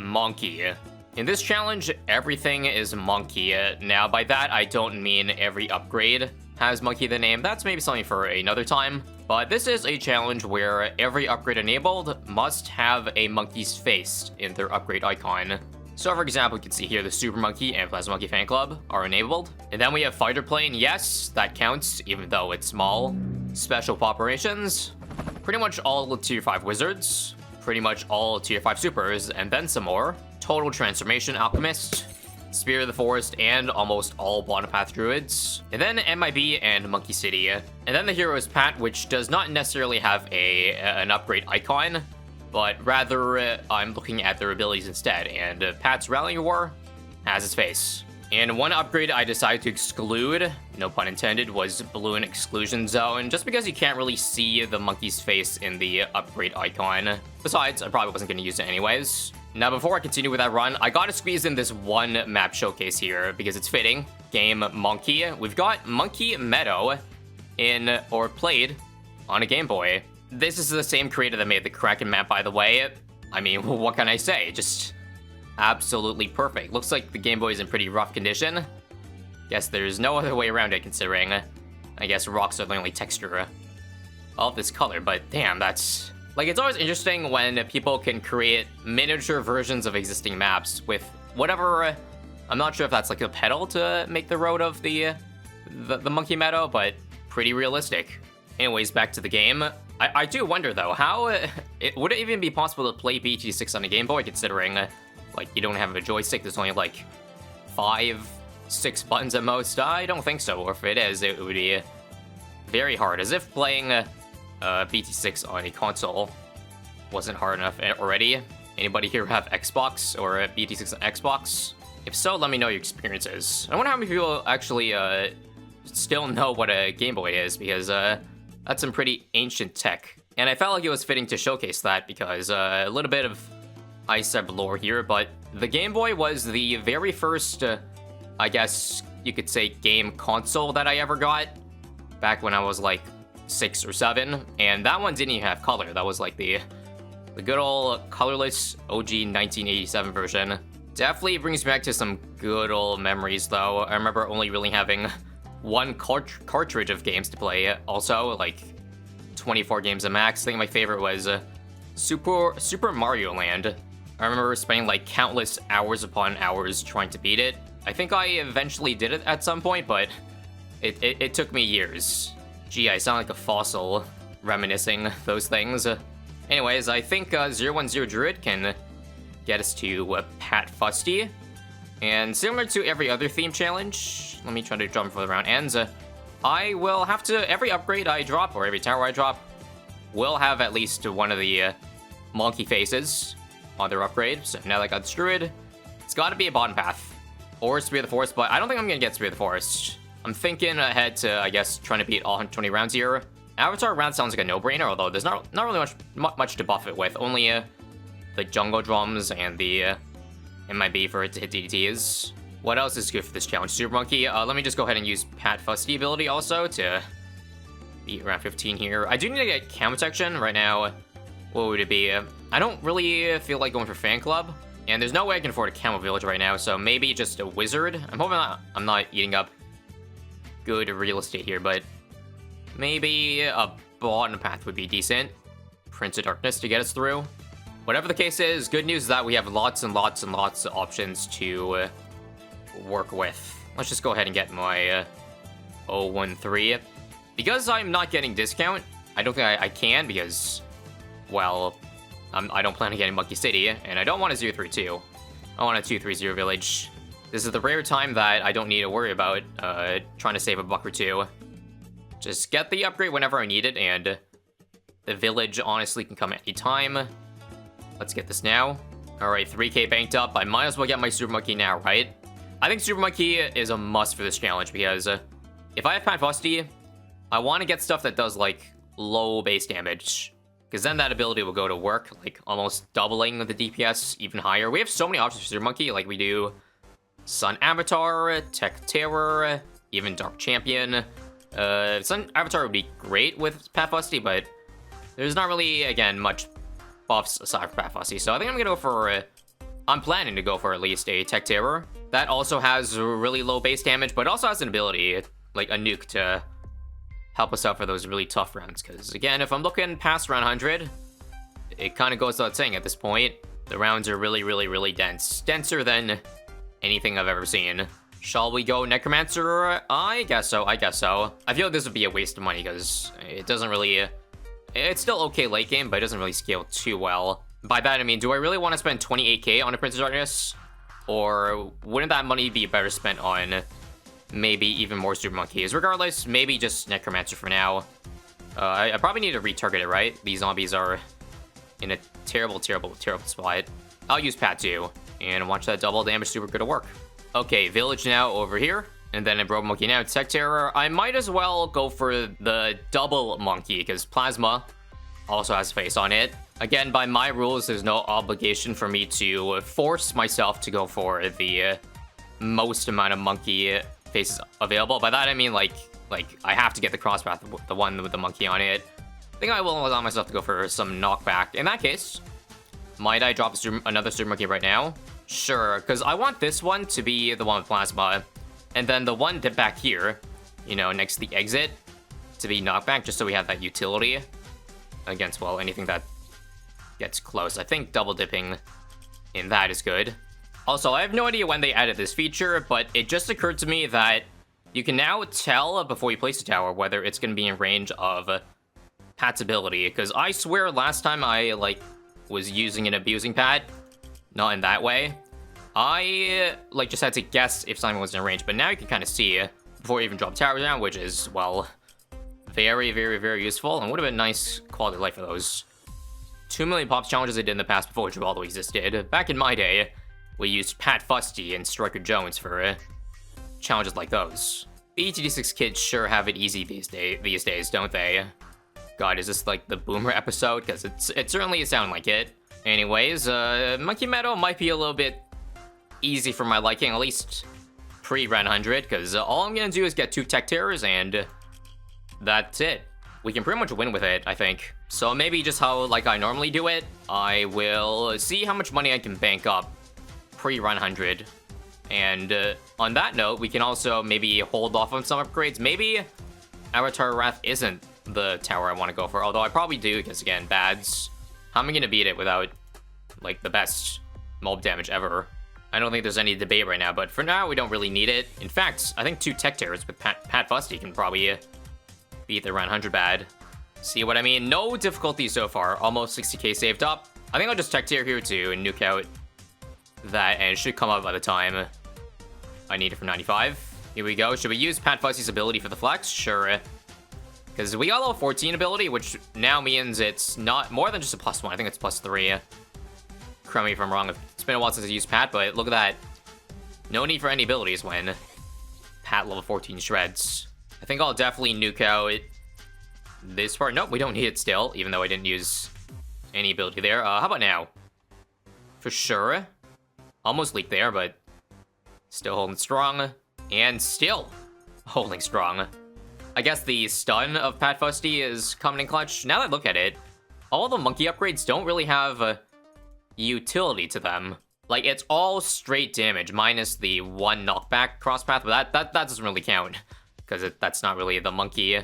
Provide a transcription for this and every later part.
Monkey. In this challenge, everything is Monkey. Now, by that, I don't mean every upgrade has Monkey the name. That's maybe something for another time. But this is a challenge where every upgrade enabled must have a monkey's face in their upgrade icon. So for example, you can see here the Super Monkey and Plasma Monkey fan club are enabled. And then we have Fighter Plane. Yes, that counts, even though it's small. Special Operations. Pretty much all Tier 5 Wizards. Pretty much all Tier 5 Supers, and then some more. Total Transformation Alchemist. Spirit of the Forest, and almost all Bottom Path Druids. And then MIB and Monkey City. And then the Hero's Pat, which does not necessarily have an upgrade icon, but rather I'm looking at their abilities instead. And Pat's Rallying War has his face. And one upgrade I decided to exclude, no pun intended, was Bloon Exclusion Zone, just because you can't really see the monkey's face in the upgrade icon. Besides, I probably wasn't going to use it anyways. Now, before I continue with that run, I gotta squeeze in this one map showcase here, because it's fitting. Game Monkey. We've got Monkey Meadow played on a Game Boy. This is the same creator that made the Kraken map, by the way. I mean, what can I say? Just absolutely perfect. Looks like the Game Boy is in pretty rough condition. Guess there's no other way around it, considering I guess rocks are the only texture of this color, but damn, that's... Like, it's always interesting when people can create miniature versions of existing maps with whatever... I'm not sure if that's like a pedal to make the road of the Monkey Meadow, but pretty realistic. Anyways, back to the game. I do wonder, though, how... would it even be possible to play BT6 on a Game Boy, considering, like, you don't have a joystick? There's only, like, 5, 6 buttons at most? I don't think so, or if it is, it would be very hard. As if playing... BT6 on a console wasn't hard enough already. Anybody here have Xbox or BT6 on Xbox? If so, let me know your experiences. I wonder how many people actually still know what a Game Boy is, because that's some pretty ancient tech. And I felt like it was fitting to showcase that, because a little bit of ISAB lore here, but the Game Boy was the very first, I guess you could say, game console that I ever got, back when I was like 6 or 7, and that one didn't even have color. That was like the good old colorless OG 1987 version. Definitely brings me back to some good old memories, though. I remember only really having one cartridge of games to play. Also, like 24 games at max. I think my favorite was Super Mario Land. I remember spending like countless hours upon hours trying to beat it. I think I eventually did it at some point, but it took me years. Gee, I sound like a fossil reminiscing those things. Anyways, I think 010 Druid can get us to Pat Fusty. And similar to every other theme challenge, let me try to jump before the round ends. I will have to, every upgrade I drop, or every tower I drop, will have at least one of the monkey faces on their upgrade. So now that I got this Druid, it's gotta be a bottom path. Or Spirit of the Forest, but I don't think I'm gonna get Spirit of the Forest. I'm thinking ahead to, I guess, trying to beat all 120 rounds here. Avatar round sounds like a no-brainer, although there's not really much to buff it with. Only the jungle drums and the MIB for it to hit DDTs. What else is good for this challenge? Super Monkey. Let me just go ahead and use Pat Fusty ability also to beat round 15 here. I do need to get cam protection right now. What would it be? I don't really feel like going for Fan Club, and there's no way I can afford a Camo Village right now, so maybe just a Wizard. I'm hoping I'm not eating up good real estate here, but maybe a bottom path would be decent. Prince of Darkness to get us through. Whatever the case is, good news is that we have lots and lots and lots of options to work with. Let's just go ahead and get my 013. Because I'm not getting discount, I don't think I can, because, well, I don't plan on getting Monkey City, and I don't want a 032. I want a 230 village. This is the rare time that I don't need to worry about trying to save a buck or two. Just get the upgrade whenever I need it, and the village honestly can come at any time. Let's get this now. Alright, 3k banked up. I might as well get my Super Monkey now, right? I think Super Monkey is a must for this challenge, because if I have Pat Fusty, I want to get stuff that does, like, low base damage. Because then that ability will go to work, like, almost doubling the DPS even higher. We have so many options for Super Monkey, like we do Sun Avatar, Tech Terror, even Dark Champion. Sun Avatar would be great with Pat Fusty, but there's not really, again, much buffs aside from Pat Fusty. So I think I'm going to go for I'm planning to go for at least a Tech Terror. That also has really low base damage, but also has an ability, like a nuke, to help us out for those really tough rounds. Because, again, if I'm looking past round 100, it kind of goes without saying at this point. The rounds are really, really, really dense. Denser than anything I've ever seen. Shall we go Necromancer? I guess so, I guess so. I feel like this would be a waste of money because it doesn't really... It's still okay late game, but it doesn't really scale too well. By that, I mean, do I really want to spend 28k on a Prince of Darkness? Or wouldn't that money be better spent on maybe even more Super Monkeys? Regardless, maybe just Necromancer for now. I probably need to retarget it, right? These zombies are in a terrible, terrible, terrible spot. I'll use Pat 2 and watch that double damage super good to work. Okay, Village now over here. And then a Broken Monkey now, Tech Terror. I might as well go for the double Monkey, because Plasma also has face on it. Again, by my rules, there's no obligation for me to force myself to go for the most amount of Monkey faces available. By that, I mean, like I have to get the Crosspath, the one with the Monkey on it. I think I will allow myself to go for some knockback. In that case, might I drop another Super Monkey right now? Sure, because I want this one to be the one with Plasma. And then the one back here, you know, next to the exit, to be knockback, just so we have that utility against, well, anything that gets close. I think double dipping in that is good. Also, I have no idea when they added this feature, but it just occurred to me that you can now tell before you place a tower whether it's going to be in range of Pat's ability. Because I swear last time I, was using and abusing Pat, not in that way, I, just had to guess if Simon was in range, but now you can kind of see before you even drop tower down, which is, well, very, very, very useful, and would have been nice quality of life for those 2 million pops challenges I did in the past before Gibraltar existed. Back in my day, we used Pat Fusty and Striker Jones for challenges like those. The ETD6 kids sure have it easy these days, don't they? God, is this like the Boomer episode? Because it certainly is sounding like it. Anyways, Monkey Meadow might be a little bit easy for my liking, at least pre-round 100, because all I'm going to do is get 2 Tech Terrors, and that's it. We can pretty much win with it, I think. So maybe just how, I normally do it, I will see how much money I can bank up pre-round 100. And on that note, we can also maybe hold off on some upgrades. Maybe Avatar Wrath isn't the tower I want to go for, although I probably do, because again, bads. How am I going to beat it without, the best mob damage ever? I don't think there's any debate right now, but for now, we don't really need it. In fact, I think 2 Tech Terrors with Pat Fusty can probably beat the round 100 bad. See what I mean? No difficulty so far. Almost 60k saved up. I think I'll just Tech Terror here too and nuke out that, and it should come up by the time I need it for 95. Here we go. Should we use Pat Fusty's ability for the flex? Sure. Because we got level 14 ability, which now means it's not more than just a +1. I think it's +3. Correct me if I'm wrong. It's been a while since I used Pat, but look at that. No need for any abilities when Pat level 14 shreds. I think I'll definitely nuke out this part. Nope, we don't need it still, even though I didn't use any ability there. How about now? For sure. Almost leaked there, but still holding strong. And still holding strong. I guess the stun of Pat Fusty is coming in clutch. Now that I look at it, all the monkey upgrades don't really have utility to them. It's all straight damage, minus the 1 knockback crosspath, but that doesn't really count, because that's not really the monkey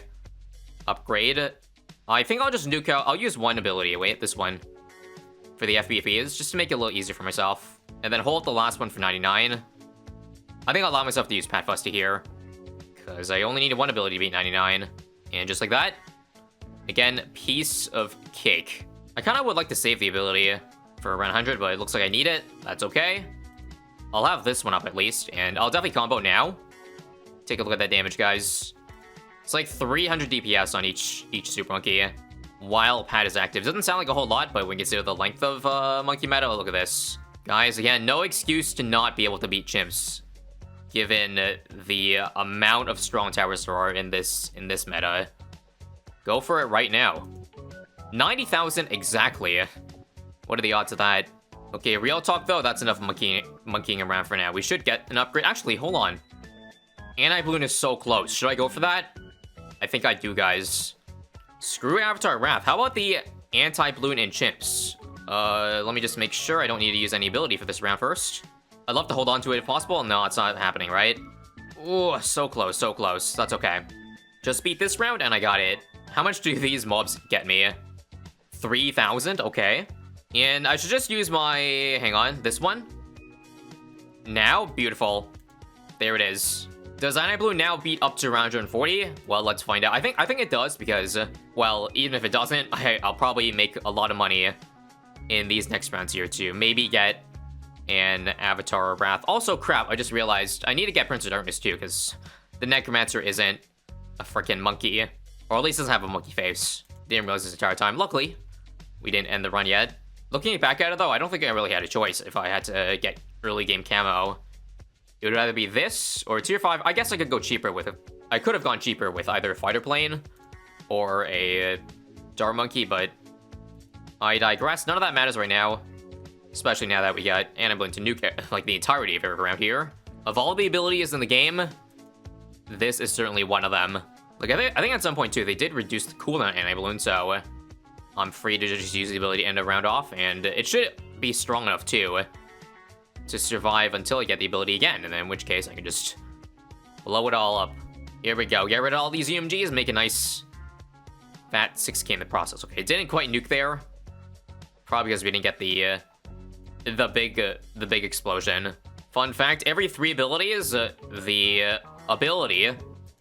upgrade. I think I'll just nuke out, I'll use 1 ability, wait, this one, for the FBFEs, just to make it a little easier for myself, and then hold the last one for 99. I think I'll allow myself to use Pat Fusty here, because I only needed 1 ability to beat 99, and just like that, again, piece of cake. I kind of would like to save the ability for around 100, but it looks like I need it. That's okay. I'll have this one up at least, and I'll definitely combo now. Take a look at that damage, guys. It's like 300 DPS on each Super Monkey while Pat is active. Doesn't sound like a whole lot, but when you consider the length of Monkey Meadow, look at this. Guys, again, no excuse to not be able to beat chimps, given the amount of strong towers there are in this meta. Go for it right now. 90,000 exactly. What are the odds of that? Okay, real talk though, that's enough monkeying around for now. We should get an upgrade. Actually, hold on. Anti-Bloon is so close. Should I go for that? I think I do, guys. Screw Avatar Wrath. How about the Anti-Bloon and chimps? Let me just make sure I don't need to use any ability for this round first. I'd love to hold on to it if possible. No, it's not happening, right? Ooh, so close, so close. That's okay. Just beat this round and I got it. How much do these mobs get me? 3,000? Okay. And I should just use my... hang on, this one? Now? Beautiful. There it is. Does Anti-Bloon now beat up to around 140? Well, let's find out. I think it does because, well, even if it doesn't, I'll probably make a lot of money in these next rounds here too. Maybe get an Avatar of Wrath. Also, crap, I just realized I need to get Prince of Darkness too because the Necromancer isn't a freaking monkey. Or at least doesn't have a monkey face. Didn't realize this entire time. Luckily, we didn't end the run yet. Looking back at it though, I don't think I really had a choice if I had to get early game camo. It would either be this or tier 5. I guess I could go cheaper with it. I could have gone cheaper with either a fighter plane or a Dark Monkey, but I digress. None of that matters right now. Especially now that we got Anti-Bloon to nuke like the entirety of everything around here. Of all the abilities in the game, this is certainly one of them. Like I think at some point too, they did reduce the cooldown Anti-Bloon, so I'm free to just use the ability to end a round off, and it should be strong enough too to survive until I get the ability again, and then in which case I can just blow it all up. Here we go. Get rid of all these UMGs, make a nice fat 6k in the process. Okay, it didn't quite nuke there, probably because we didn't get the big explosion. Fun fact: every 3 abilities, the ability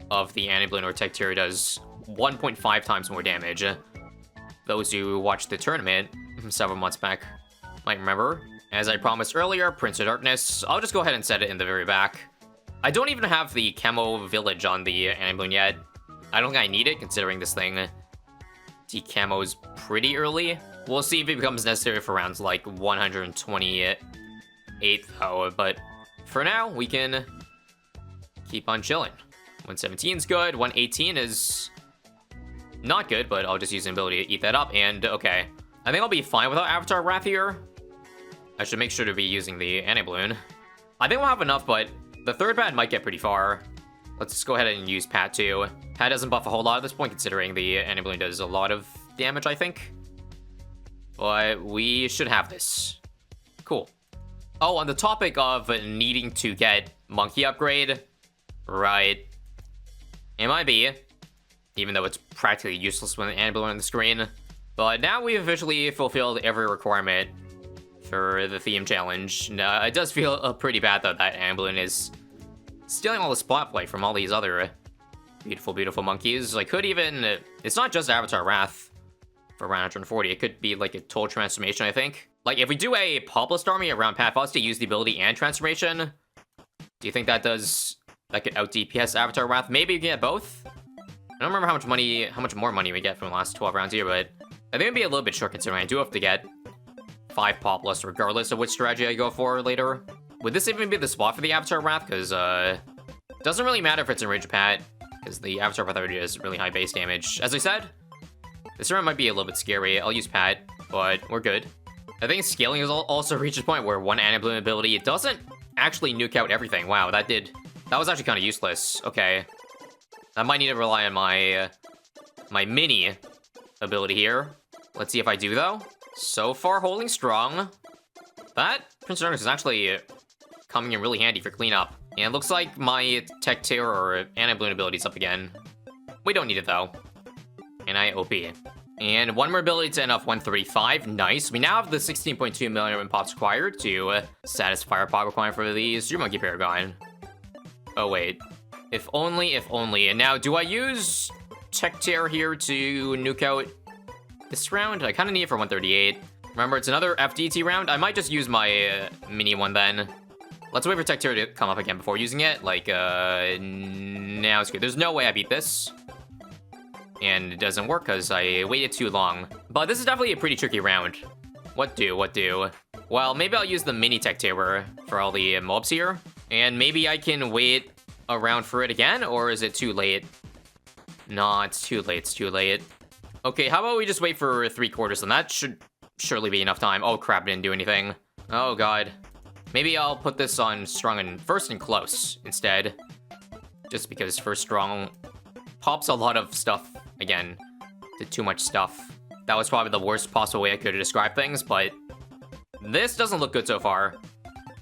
of the Anti-Bloon or Tech tier does 1.5 times more damage. Those who watched the tournament several months back might remember. As I promised earlier, Prince of Darkness. I'll just go ahead and set it in the very back. I don't even have the camo village on the Anti-Bloon yet. I don't think I need it, considering this thing decamos pretty early. We'll see if it becomes necessary for rounds like 128 though, but for now, we can keep on chilling. 117 is good, 118 is not good, but I'll just use an ability to eat that up, and okay. I think I'll be fine without Avatar Wrath here. I should make sure to be using the Anti-Bloon. I think we'll have enough, but the third pad might get pretty far. Let's just go ahead and use Pat too. Pat doesn't buff a whole lot at this point, considering the Anti-Bloon does a lot of damage, I think. But we should have this. Cool. Oh, on the topic of needing to get Monkey upgrade, right? MIB, even though it's practically useless when the Anti-Bloon on the screen. But now we've officially fulfilled every requirement for the theme challenge. It does feel pretty bad though that Anti-Bloon is stealing all the spotlight from all these other beautiful, beautiful monkeys. I could even, it's not just Avatar Wrath for round 140, it could be like a total transformation, I think. Like if we do a Populist army around Pat Foss to use the ability and transformation, do you think that could out DPS Avatar Wrath? Maybe we get both? I don't remember how much more money we get from the last 12 rounds here, but I think it'd be a little bit short considering I do have to get 5 Populus regardless of which strategy I go for later. Would this even be the spot for the Avatar Wrath? Because it doesn't really matter if it's in Rage Pat, because the Avatar Wrath already does really high base damage. As I said, this round might be a little bit scary. I'll use Pat, but we're good. I think scaling has also reached a point where one Anti-Bloon ability, it doesn't actually nuke out everything. Wow, that was actually kind of useless. Okay. I might need to rely on my mini ability here. Let's see if I do, though. So far, holding strong. That Prince of Darkness is actually coming in really handy for cleanup. And it looks like my Tech Tier or Anti-Bloon ability's up again. We don't need it, though. And I OP. And one more ability to end off 135. Nice. We now have the 16.2 million pops required to satisfy our pop requirement for the Super Monkey Paragon. Oh, wait. If only, if only. And now, do I use Tech Tier here to nuke out this round? I kind of need it for 138. Remember, it's another FDT round. I might just use my mini one then. Let's wait for Tech Tier to come up again before using it. Like, now it's good. There's no way I beat this. And it doesn't work because I waited too long. But this is definitely a pretty tricky round. What do? Well, maybe I'll use the mini Tech Tier for all the mobs here. And maybe I can wait around for it again, or is it too late? No, it's too late. Okay, how about we just wait for 3/4, and that should surely be enough time. Oh crap, didn't do anything. Oh god. Maybe I'll put this on strong and first and close instead. Just because first strong pops a lot of stuff. Again, did too much stuff. That was probably the worst possible way I could describe things, but this doesn't look good so far.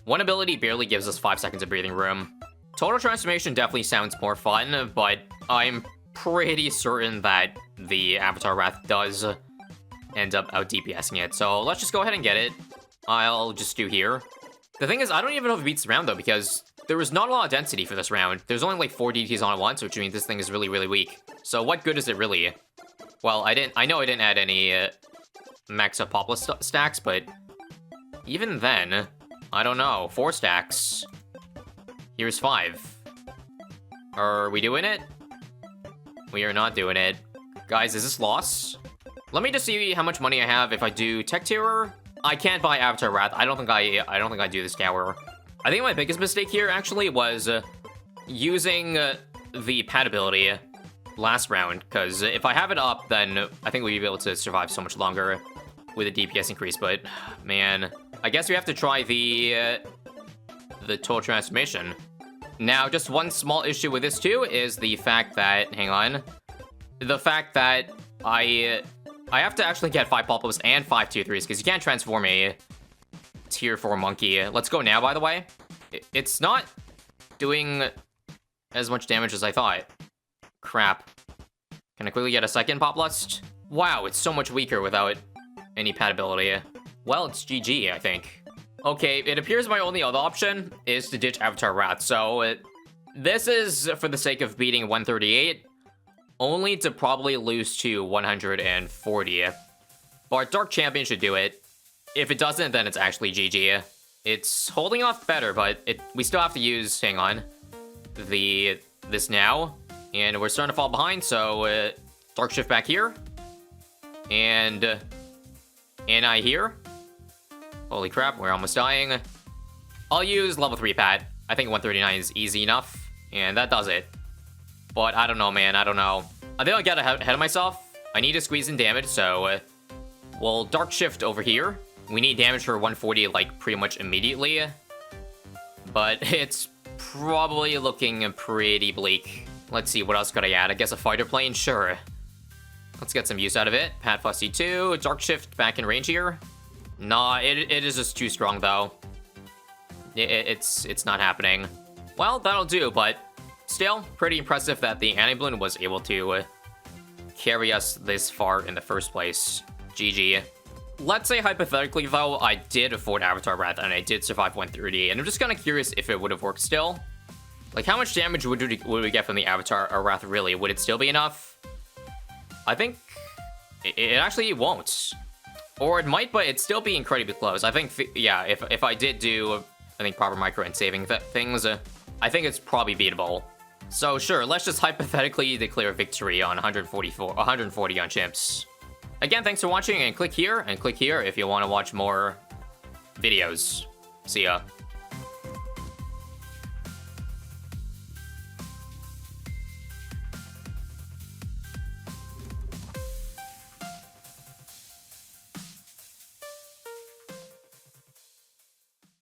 One ability barely gives us 5 seconds of breathing room. Total Transformation definitely sounds more fun, but I'm pretty certain that the Avatar Wrath does end up out DPSing it. So let's just go ahead and get it. I'll just do here. The thing is, I don't even know if it beats the round though, because there was not a lot of density for this round. There's only like 4 DTs on at once, which means this thing is really, really weak. So what good is it really? Well, I know I didn't add any max up Poplar stacks, but even then, I don't know. 4 stacks. Here's 5. Are we doing it? We are not doing it. Guys, is this loss? Let me just see how much money I have if I do Tech Terror. I can't buy Avatar Wrath. I don't think I do this tower. I think my biggest mistake here actually was using the pad ability last round, because if I have it up, then I think we'd be able to survive so much longer with a DPS increase, but man, I guess we have to try the Total Transformation. Now, just one small issue with this too is the fact that, the fact that I have to actually get 5 pop-ups and 5 tier 3s, because you can't transform a tier 4 monkey. Let's go now, by the way. It's not doing as much damage as I thought. Crap. Can I quickly get a second Pop Lust? Wow, it's so much weaker without any pad ability. Well, it's GG, I think. Okay, it appears my only other option is to ditch Avatar Wrath, so this is for the sake of beating 138, only to probably lose to 140. But Dark Champion should do it. If it doesn't, then it's actually GG. It's holding off better, but we still have to use, this now. And we're starting to fall behind, so Dark Shift back here. And I here. Holy crap, we're almost dying. I'll use level 3 pad. I think 139 is easy enough, and that does it. But I don't know, man, I don't know. I think I'll get ahead of myself. I need to squeeze in damage, so we'll Dark Shift over here. We need damage for 140, like, pretty much immediately. But it's probably looking pretty bleak. Let's see, what else could I add? I guess a fighter plane? Sure. Let's get some use out of it. Pad Fussy 2, Dark Shift back in range here. Nah, it is just too strong, though. It's not happening. Well, that'll do, but still, pretty impressive that the Anti-Bloon was able to carry us this far in the first place. GG. Let's say, hypothetically, though, I did afford Avatar Wrath and I did survive 138, and I'm just kind of curious if it would have worked still. Like, how much damage would we get from the Avatar Wrath, really? Would it still be enough? I think it actually won't. Or it might, but it'd still be incredibly close. I think, yeah, if I did do, I think, proper micro and saving things, I think it's probably beatable. So, sure, let's just hypothetically declare victory on 140 on Chimps. Again, thanks for watching, and click here if you want to watch more videos. See ya.